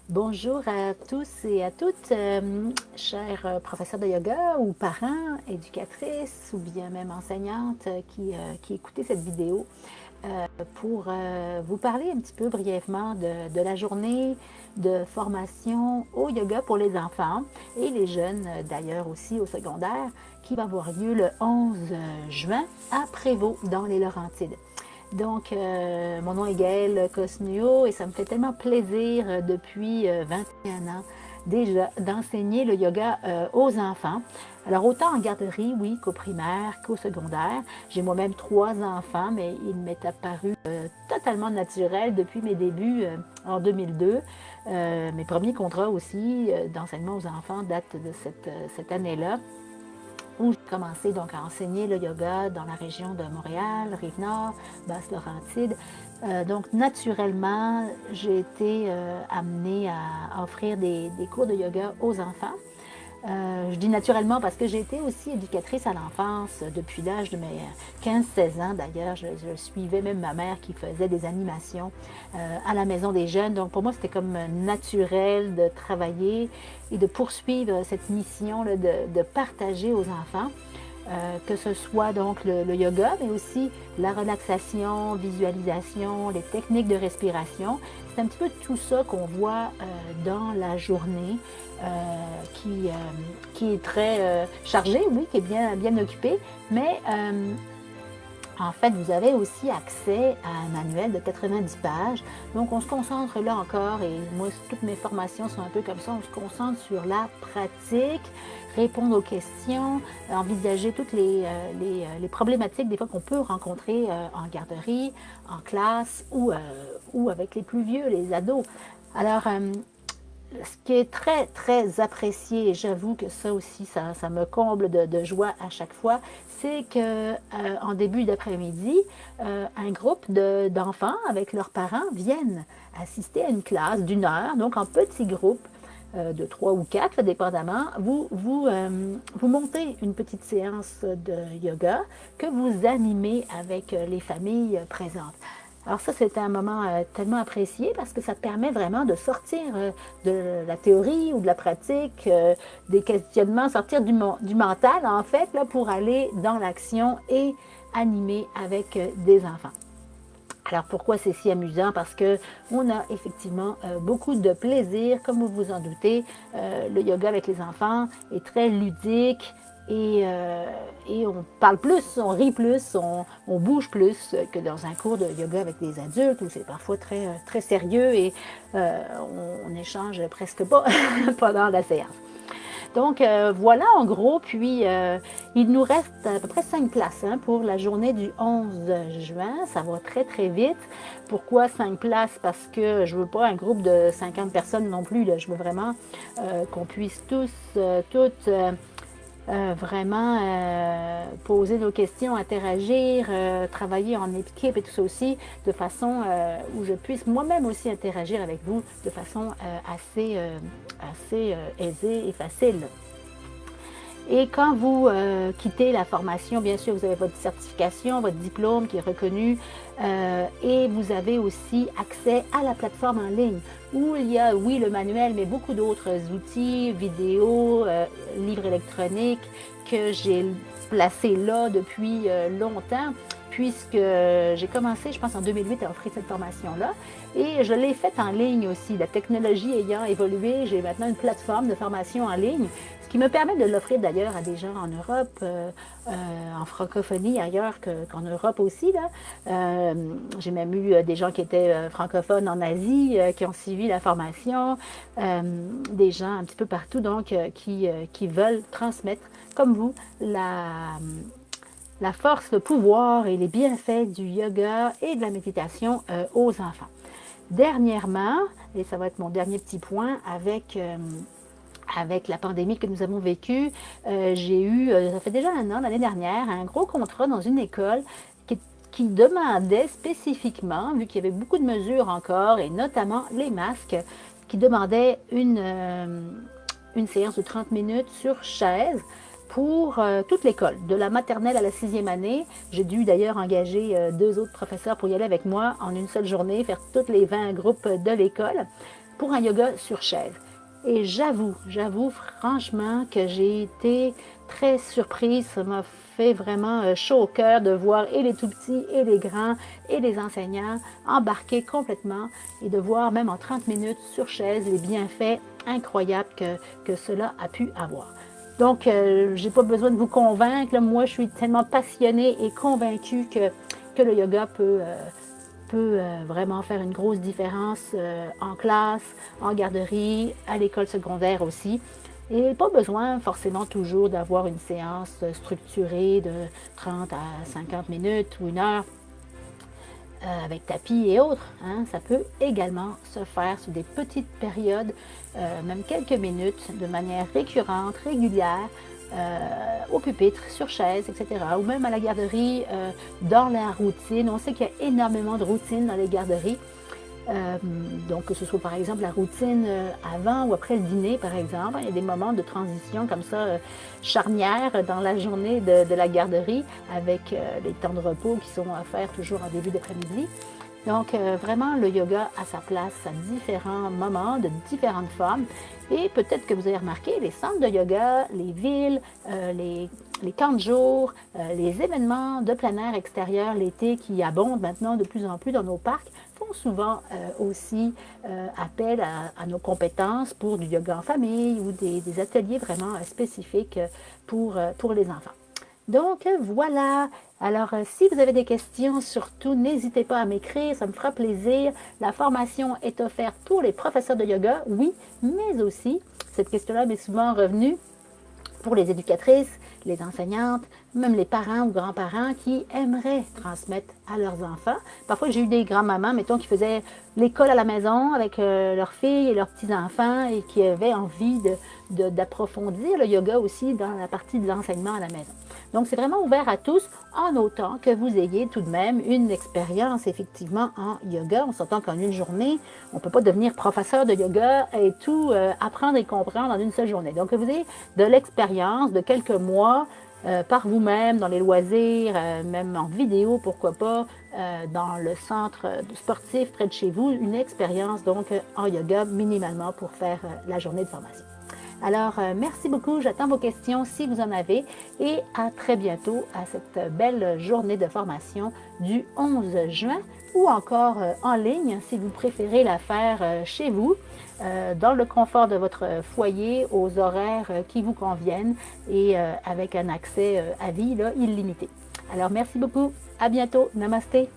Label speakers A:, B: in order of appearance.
A: Bonjour à tous et à toutes, chers professeurs de yoga ou parents, éducatrices ou bien même enseignantes qui écoutez cette vidéo pour vous parler un petit peu brièvement de la journée de formation au yoga pour les enfants et les jeunes d'ailleurs aussi au secondaire qui va avoir lieu le 11 juin à Prévost dans les Laurentides. Donc, mon nom est Gaëlle Cosnuo et ça me fait tellement plaisir depuis 21 ans déjà d'enseigner le yoga aux enfants. Alors, autant en garderie, oui, qu'au primaire, qu'au secondaire. J'ai moi-même 3 enfants, mais il m'est apparu totalement naturel depuis mes débuts en 2002. Mes premiers contrats aussi d'enseignement aux enfants datent de cette année-là, où j'ai commencé donc à enseigner le yoga dans la région de Montréal, Rive-Nord, Basse-Laurentide. Donc naturellement, j'ai été amenée à offrir des cours de yoga aux enfants. Je dis naturellement parce que j'ai été aussi éducatrice à l'enfance depuis l'âge de mes 15-16 ans. D'ailleurs, je suivais même ma mère qui faisait des animations à la maison des jeunes. Donc pour moi, c'était comme naturel de travailler et de poursuivre cette mission là, de partager aux enfants. Que ce soit donc le yoga, mais aussi la relaxation, visualisation, les techniques de respiration. C'est un petit peu tout ça qu'on voit dans la journée euh, qui est très chargée, oui, qui est bien occupée, mais en fait, vous avez aussi accès à un manuel de 90 pages. Donc, on se concentre là encore, et moi, toutes mes formations sont un peu comme ça, on se concentre sur la pratique, répondre aux questions, envisager toutes les problématiques des fois qu'on peut rencontrer en garderie, en classe ou avec les plus vieux, les ados. Alors, ce qui est très, très apprécié, et j'avoue que ça aussi, ça me comble de joie à chaque fois, c'est qu'en début d'après-midi, un groupe d'enfants avec leurs parents viennent assister à une classe d'1 heure, donc en petits groupes de 3 ou 4, dépendamment. Vous montez une petite séance de yoga que vous animez avec les familles présentes. Alors ça, c'est un moment tellement apprécié parce que ça permet vraiment de sortir de la théorie ou de la pratique, des questionnements, sortir du mental, en fait, là, pour aller dans l'action et animer avec des enfants. Alors pourquoi c'est si amusant? Parce qu'on a effectivement beaucoup de plaisir, comme vous vous en doutez. Le yoga avec les enfants est très ludique et on parle plus, on rit plus, on bouge plus que dans un cours de yoga avec des adultes où c'est parfois très, très sérieux et on n'échange presque pas pendant la séance. Donc voilà en gros, puis il nous reste à peu près 5 places pour la journée du 11 juin, ça va très très vite. Pourquoi 5 places? Parce que je ne veux pas un groupe de 50 personnes non plus, là. Je veux vraiment qu'on puisse tous, toutes vraiment poser nos questions, interagir, travailler en équipe et tout ça aussi, de façon où je puisse moi-même aussi interagir avec vous de façon assez aisée et facile. Et quand vous quittez la formation, bien sûr, vous avez votre certification, votre diplôme qui est reconnu et vous avez aussi accès à la plateforme en ligne où il y a, oui, le manuel, mais beaucoup d'autres outils, vidéos, livres électroniques que j'ai placés là depuis longtemps puisque j'ai commencé, je pense, en 2008 à offrir cette formation-là. Et je l'ai faite en ligne aussi. La technologie ayant évolué, j'ai maintenant une plateforme de formation en ligne, ce qui me permet de l'offrir d'ailleurs à des gens en Europe, en francophonie ailleurs qu'en Europe aussi. J'ai même eu des gens qui étaient francophones en Asie, qui ont suivi la formation, des gens un petit peu partout donc qui veulent transmettre, comme vous, la force, le pouvoir et les bienfaits du yoga et de la méditation aux enfants. Dernièrement, et ça va être mon dernier petit point avec la pandémie que nous avons vécue, j'ai eu, ça fait déjà 1 an, l'année dernière, un gros contrat dans une école qui demandait spécifiquement, vu qu'il y avait beaucoup de mesures encore, et notamment les masques, qui demandait une séance de 30 minutes sur chaise pour toute l'école, de la maternelle à la 6e année. J'ai dû d'ailleurs engager 2 autres professeurs pour y aller avec moi en une seule journée, faire tous les 20 groupes de l'école. pour un yoga sur chaise. Et j'avoue franchement que j'ai été très surprise. Ça m'a fait vraiment chaud au cœur de voir et les tout petits et les grands et les enseignants embarquer complètement et de voir même en 30 minutes sur chaise les bienfaits incroyables que cela a pu avoir. Donc, je n'ai pas besoin de vous convaincre. Là, moi, je suis tellement passionnée et convaincue que le yoga peut vraiment faire une grosse différence en classe, en garderie, à l'école secondaire aussi. Et pas besoin forcément toujours d'avoir une séance structurée de 30 à 50 minutes ou une heure avec tapis et autres. Hein. Ça peut également se faire sur des petites périodes, même quelques minutes, de manière récurrente, régulière, au pupitre, sur chaise, etc. Ou même à la garderie, dans la routine. On sait qu'il y a énormément de routines dans les garderies. Donc, que ce soit par exemple la routine avant ou après le dîner, par exemple. Il y a des moments de transition comme ça, charnières dans la journée de la garderie, avec les temps de repos qui sont à faire toujours en début d'après-midi. Donc, vraiment, le yoga a sa place à différents moments, de différentes formes. Et peut-être que vous avez remarqué, les centres de yoga, les villes, les camps de jour, les événements de plein air extérieur l'été qui abondent maintenant de plus en plus dans nos parcs, font souvent aussi appel à nos compétences pour du yoga en famille ou des ateliers vraiment spécifiques pour les enfants. Donc voilà, alors si vous avez des questions, surtout n'hésitez pas à m'écrire, ça me fera plaisir. La formation est offerte pour les professeurs de yoga, oui, mais aussi, cette question-là m'est souvent revenue, pour les éducatrices, les enseignantes, même les parents ou grands-parents qui aimeraient transmettre à leurs enfants. Parfois, j'ai eu des grands-mamans, mettons, qui faisaient l'école à la maison avec leurs filles et leurs petits-enfants et qui avaient envie d'approfondir le yoga aussi dans la partie de l'enseignement à la maison. Donc, c'est vraiment ouvert à tous, en autant que vous ayez tout de même une expérience effectivement en yoga. On s'entend qu'en une journée, on ne peut pas devenir professeur de yoga et tout apprendre et comprendre en une seule journée. Donc, vous avez de l'expérience de quelques mois par vous-même, dans les loisirs, même en vidéo, pourquoi pas, dans le centre sportif près de chez vous, une expérience donc en yoga minimalement pour faire la journée de formation. Alors, merci beaucoup, j'attends vos questions si vous en avez et à très bientôt à cette belle journée de formation du 11 juin ou encore en ligne si vous préférez la faire chez vous, dans le confort de votre foyer, aux horaires qui vous conviennent et avec un accès à vie là, illimité. Alors, merci beaucoup, à bientôt, namasté.